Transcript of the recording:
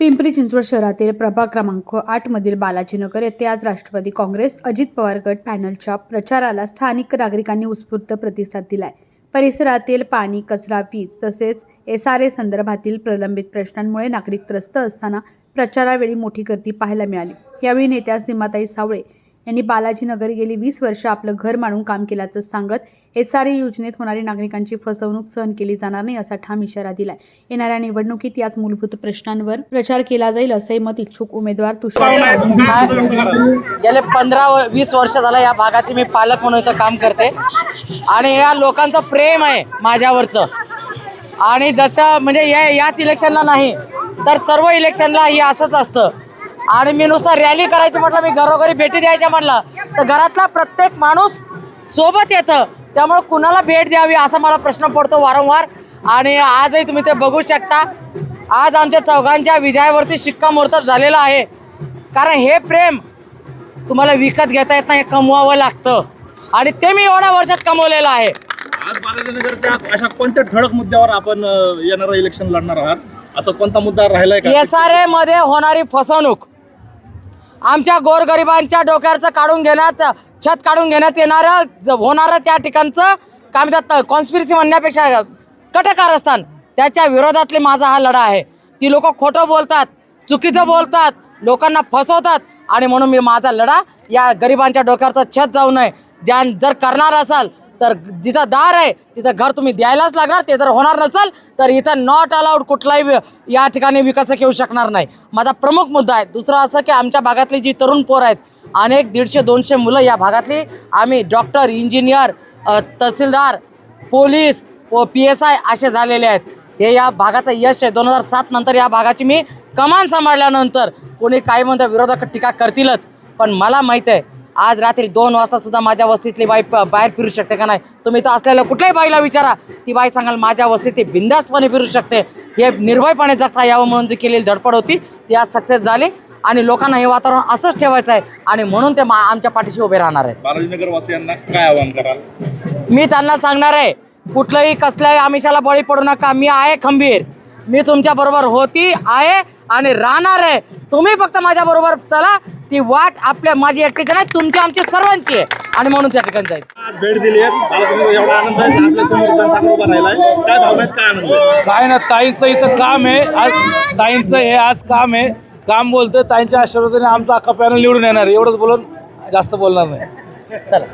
पिंपरी चिंचवड शहरातील प्रभाग क्रमांक 8 मधील बालाजीनगर येथे आज राष्ट्रवादी काँग्रेस अजित पवार गट पॅनलच्या प्रचाराला स्थानिक नागरिकांनी उत्स्फूर्त प्रतिसाद दिलाय। परिसरातील पाणी, कचरा, वीज तसेच SRA संदर्भातील प्रलंबित प्रश्नांमुळे नागरिक त्रस्त असताना प्रचारावेळी मोठी गर्दी पाहायला मिळाली। यावेळी नेत्या सीमाताई सावळे यांनी बालाजीनगर गेली 20 वर्ष आपलं घर मानून काम केल्याचं सांगत SRA योजनेत होणारी नागरिकांची फसवणूक सहन केली जाणार नाही असा ठाम इशारा दिलाय। येणाऱ्या निवडणुकीत याच मूलभूत प्रश्नांवर प्रचार केला जाईल असंही मत इच्छुक उमेदवार तुषार गेले 15-20 वर्ष झालं या भागाचे मी पालक म्हणून इथं काम करते आणि या लोकांचं प्रेम आहे माझ्यावरचं। आणि जसं म्हणजे याच इलेक्शनला नाही तर सर्व इलेक्शनला हे असंच असतं। आणि मी नुसतं रॅली करायची म्हटलं, मी घरोघरी भेटी द्यायच्या म्हटलं तर घरातला प्रत्येक माणूस सोबत येतं, त्यामुळे कुणाला भेट द्यावी असा मला प्रश्न पडतो वारंवार। आणि आजही तुम्ही ते बघू शकता, आज आमच्या चौघांच्या विजयावरती शिक्कामोर्तब झालेलं आहे। कारण हे प्रेम तुम्हाला विकत घेता येत नाही, कमवावं लागतं आणि ते मी एवढ्या वर्षात कमवलेलं आहे। आज बालाजीनगरच्या अशा कोणत्या ठळक मुद्द्यावर आपण येणारं इलेक्शन लढणार आहात? असं कोणता मुद्दा राहिलाय का? SRA मध्ये होणारी फसवणूक, आमच्या गोरगरिबांच्या डोक्यावरचं काढून घेण्यात, छत काढून घेण्यात येणारं होणारं त्या ठिकाणचं काय म्हणतात कॉन्स्पिरसी म्हणण्यापेक्षा कटकारस्थान, त्याच्या विरोधातले माझा हा लढा आहे। ती लोक खोटं बोलतात, चुकीचं बोलतात, लोकांना फसवतात आणि म्हणून मी माझा लढा या गरिबांच्या डोक्यावरचं छत जाऊ नये। जर करणार असाल तर जिथं दार आहे तिथं घर तुम्ही द्यायलाच लागणार, ते जर होणार नसेल तर इथं नॉट अलाउड कुठलाही या ठिकाणी विकास येऊ शकणार नाही। माझा प्रमुख मुद्दा आहे। दुसरं असं की आमच्या भागातली जी तरुण पोर आहेत, अनेक 150-200 मुलं या भागातली, आम्ही डॉक्टर, इंजिनियर, तहसीलदार, पोलीस, PSI असे झालेले आहेत। हे या भागाचं यश आहे। 2007 नंतर या भागाची मी कमान सांभाळल्यानंतर कोणी काही म्हणतं विरोधक टीका करतीलच, पण मला माहीत आहे आज रात्री 2 वाजता सुद्धा माझ्या वस्तीतली बाई बाहेर फिरू शकते का नाही? तुम्ही इथं असलेल्या कुठल्याही बाईला विचारा, ती बाई सांगाल माझ्या वस्तीत ती बिंदास्तपणे फिरू शकते। हे निर्भयपणे जगता यावं म्हणून जी केलेली धडपड होती ती आज सक्सेस झाली आणि लोकांना हे वातावरण असंच ठेवायचं आहे आणि म्हणून ते आमच्या पाठीशी उभे राहणार आहेत। बालाजीनगर वासियांना काय आवाहन कराल? मी त्यांना सांगणार आहे, कुठलंही कसल्याही आमिषाला बळी पडू नका। मी आहे खंबीर, मी तुमच्या बरोबर होती, आहे आणि राहणार आहे। तुम्ही फक्त माझ्या बरोबर चला, ती वाट आपल्या माझी एकटीची नाही, तुमची आमची सर्वांची आहे आणि म्हणून त्या ठिकाणी जायचं। आज भेट दिली आहे, बालाजीनगर एवढा आनंद आहे, आपल्या समोर जनसागरण उभा राहिलाय, काय भावना आहेत, काय आनंद आहे? काय ना, ताईंचं इथं काम आहे, आज ताईंचं हे आज काम आहे, काम बोलतं, ताईंच्या आशीर्वादाने आमचा अख्खा पॅनल निवडून येणार, एवढंच बोलून जास्त बोलणार नाही। चला।